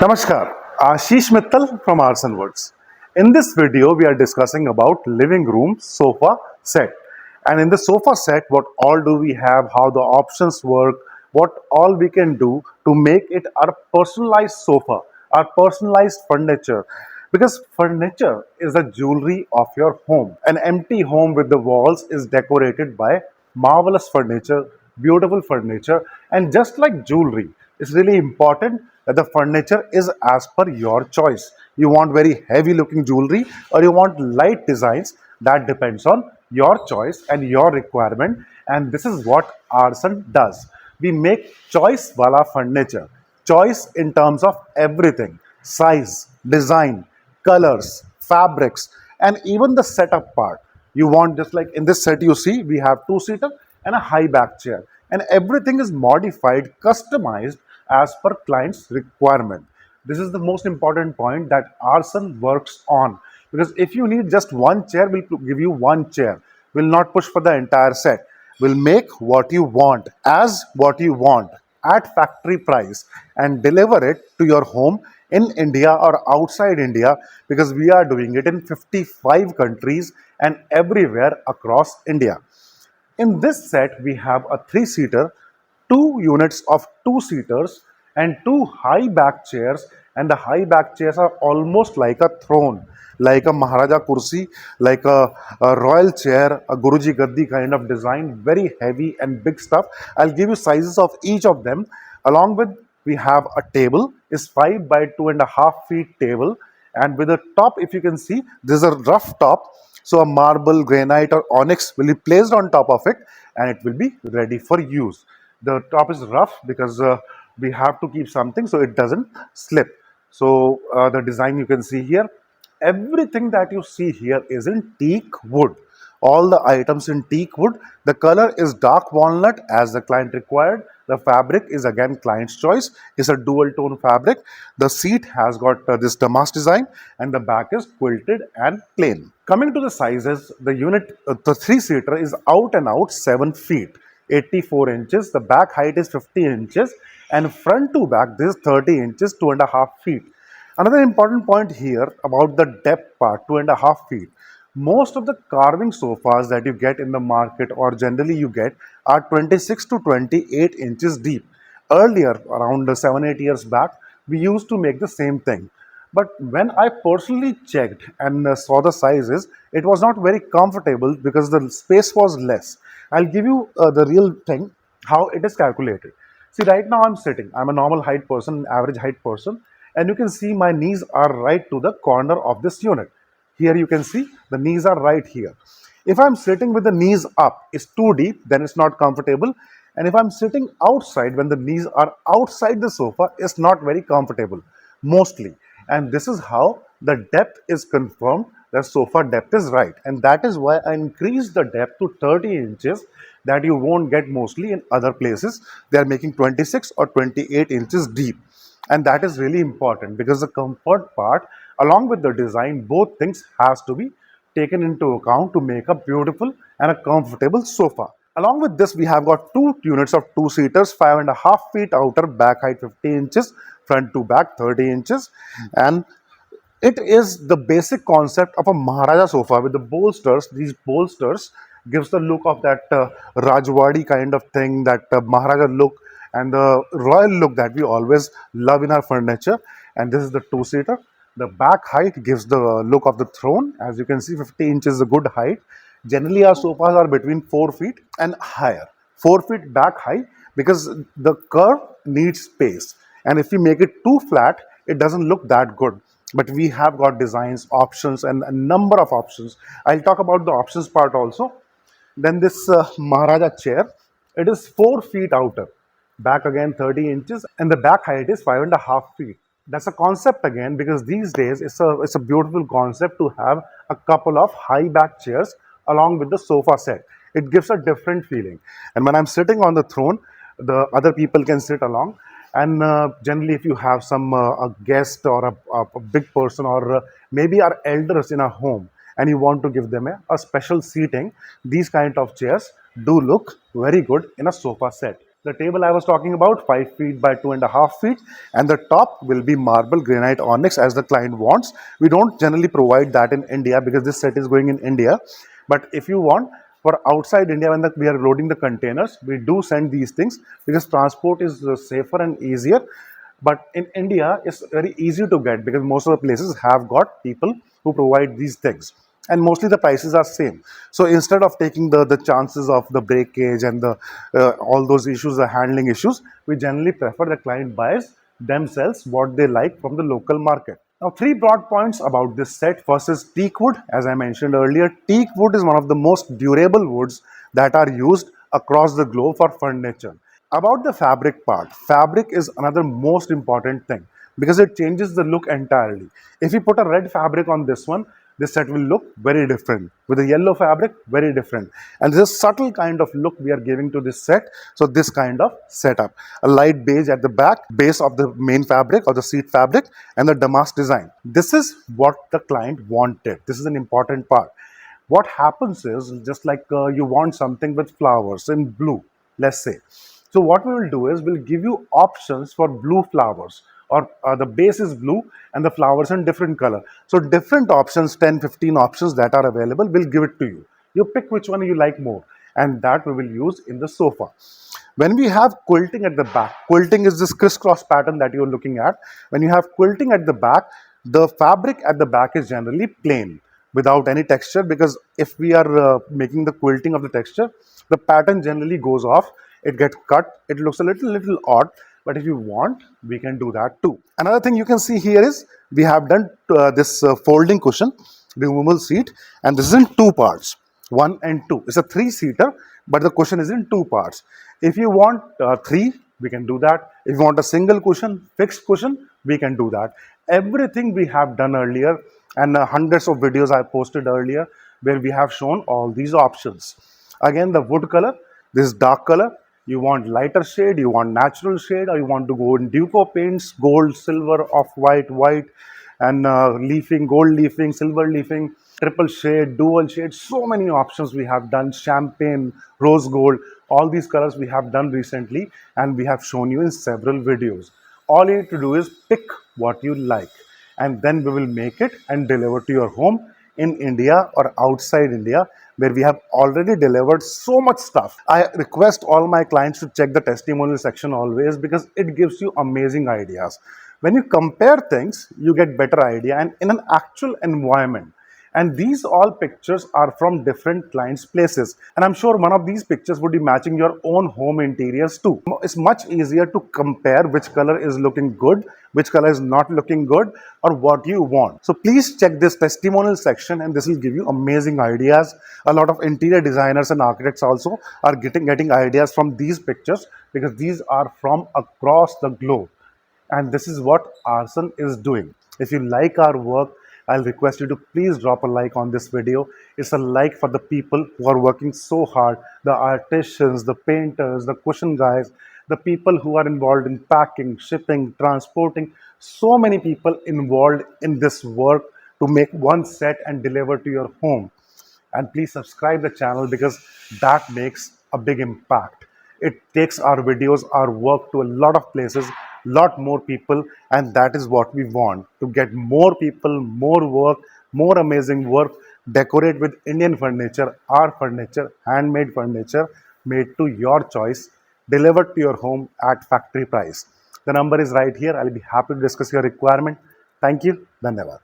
Namaskar, Ashish Mittal from Aarsun Woods. In this video, we are discussing about living room sofa set. And in the sofa set, what all do we have, how the options work, what all we can do to make it our personalized sofa, our personalized furniture. Because furniture is the jewelry of your home. An empty home with the walls is decorated by marvelous furniture, beautiful furniture, and just like jewelry, it's really important that the furniture is as per your choice. You want very heavy looking jewelry or you want light designs, that depends on your choice and your requirement. And this is what Aarsun does. We make choice wala furniture, choice in terms of everything: size, design, colors, fabrics, and even the setup part. You want, just like in this set, you see we have two-seater and a high back chair, and everything is modified, customized as per client's requirement. This is the most important point that Arson works on, because if you need just one chair, we'll give you one chair. We'll not push for the entire set. We'll make what you want as what you want at factory price and deliver it to your home in India or outside India, because we are doing it in 55 countries and everywhere across India. In this set, we have a three-seater, two units of two-seaters, and two high back chairs. And the high back chairs are almost like a throne, like a Maharaja Kursi, like a royal chair, a Guruji Gaddi kind of design, very heavy and big stuff. I'll give you sizes of each of them. Along with, we have a table, is 5 by 2.5 feet table, and with a top, if you can see, this is a rough top, so a marble, granite or onyx will be placed on top of it and it will be ready for use. The top is rough because we have to keep something so it doesn't slip. So the design you can see here, everything that you see here is in teak wood. All the items in teak wood. The color is dark walnut as the client required. The fabric is again client's choice. It's a dual tone fabric. The seat has got this damask design and the back is quilted and plain. Coming to the sizes, the unit, the three-seater is out and out 7 feet, 84 inches. The back height is 50 inches and front to back this is 30 inches, 2.5 feet. Another important point here about the depth part, 2.5 feet. Most of the carving sofas that you get in the market or generally you get are 26 to 28 inches deep. Earlier, around 7 8 years back, we used to make the same thing. But when I personally checked and saw the sizes, it was not very comfortable because the space was less. I'll give you the real thing, how it is calculated. See, right now I'm sitting. I'm a normal height person, average height person, and you can see my knees are right to the corner of this unit. Here you can see the knees are right here. If I'm sitting with the knees up, it's too deep, then it's not comfortable. And if I'm sitting outside, when the knees are outside the sofa, it's not very comfortable, mostly. And this is how the depth is confirmed. The sofa depth is right. And that is why I increased the depth to 30 inches that you won't get mostly in other places. They are making 26 or 28 inches deep. And that is really important because the comfort part along with the design, both things has to be taken into account to make a beautiful and a comfortable sofa. Along with this, we have got two units of two-seaters, 5.5 feet outer, back height 50 inches, front to back 30 inches. And it is the basic concept of a Maharaja sofa with the bolsters. These bolsters gives the look of that Rajwadi kind of thing, that Maharaja look and the royal look that we always love in our furniture. And this is the two-seater. The back height gives the look of the throne. As you can see, 50 inches is a good height. Generally, our sofas are between 4 feet and higher. 4 feet back high because the curve needs space. And if we make it too flat, it doesn't look that good. But we have got designs, options, and a number of options. I'll talk about the options part also. Then this Maharaja chair, it is 4 feet outer, back again 30 inches, and the back height is 5.5 feet. That's a concept again because these days it's a beautiful concept to have a couple of high back chairs along with the sofa set. It gives a different feeling. And when I'm sitting on the throne, the other people can sit along. And generally, if you have some a guest or a big person or maybe our elders in our home, and you want to give them a special seating, these kind of chairs do look very good in a sofa set. The table I was talking about, 5 feet by 2.5 feet, and the top will be marble granite onyx as the client wants. We don't generally provide that in India because this set is going in India. But if you want for outside India, when we are loading the containers, we do send these things because transport is safer and easier. But in India, it's very easy to get because most of the places have got people who provide these things. And mostly the prices are same. So instead of taking the chances of the breakage and the all those issues, the handling issues, we generally prefer the client buys themselves what they like from the local market. Now, three broad points about this set. First is teak wood. As I mentioned earlier, teak wood is one of the most durable woods that are used across the globe for furniture. About the fabric part, fabric is another most important thing because it changes the look entirely. If you put a red fabric on this one, this set will look very different. With a yellow fabric, very different. And this is a subtle kind of look we are giving to this set. So this kind of setup. A light beige at the back, base of the main fabric or the seat fabric, and the damask design. This is what the client wanted. This is an important part. What happens is, just like you want something with flowers in blue, let's say. So what we will do is we'll give you options for blue flowers, or the base is blue and the flowers in different color. So different options, 10, 15 options that are available, we'll give it to you. You pick which one you like more, and that we will use in the sofa. When we have quilting at the back, quilting is this crisscross pattern that you're looking at. When you have quilting at the back, the fabric at the back is generally plain without any texture, because if we are making the quilting of the texture, the pattern generally goes off, it gets cut, it looks a little odd. But if you want, we can do that too. Another thing you can see here is we have done this folding cushion removable seat, and this is in two parts, one and two. It's a three-seater, but the cushion is in two parts. If you want three, we can do that. If you want a single cushion, fixed cushion, we can do that. Everything we have done earlier, and hundreds of videos I posted earlier where we have shown all these options. Again, the wood color, this dark color. You want lighter shade, you want natural shade, or you want to go in Duco paints, gold, silver, off-white, white, and leafing, gold leafing, silver leafing, triple shade, dual shade. So many options we have done. Champagne, rose gold, all these colors we have done recently, and we have shown you in several videos. All you need to do is pick what you like, and then we will make it and deliver to your home in India or outside India, where we have already delivered so much stuff. I request all my clients to check the testimonial section always, because it gives you amazing ideas. When you compare things, you get better idea, and in an actual environment. And these all pictures are from different clients' places. And I'm sure one of these pictures would be matching your own home interiors too. It's much easier to compare which color is looking good, which color is not looking good, or what you want. So please check this testimonial section, and this will give you amazing ideas. A lot of interior designers and architects also are getting ideas from these pictures, because these are from across the globe. And this is what Aarsun is doing. If you like our work, I'll request you to please drop a like on this video. It's a like for the people who are working so hard, the artisans, the painters, the cushion guys, the people who are involved in packing, shipping, transporting. So many people involved in this work to make one set and deliver to your home. And please subscribe the channel, because that makes a big impact. It takes our videos, our work to a lot of places, lot more people, and that is what we want, to get more people, more work, more amazing work, decorate with Indian furniture, our furniture, handmade furniture, made to your choice, delivered to your home at factory price. The number is right here. I'll be happy to discuss your requirement. Thank you. Dhanyavad.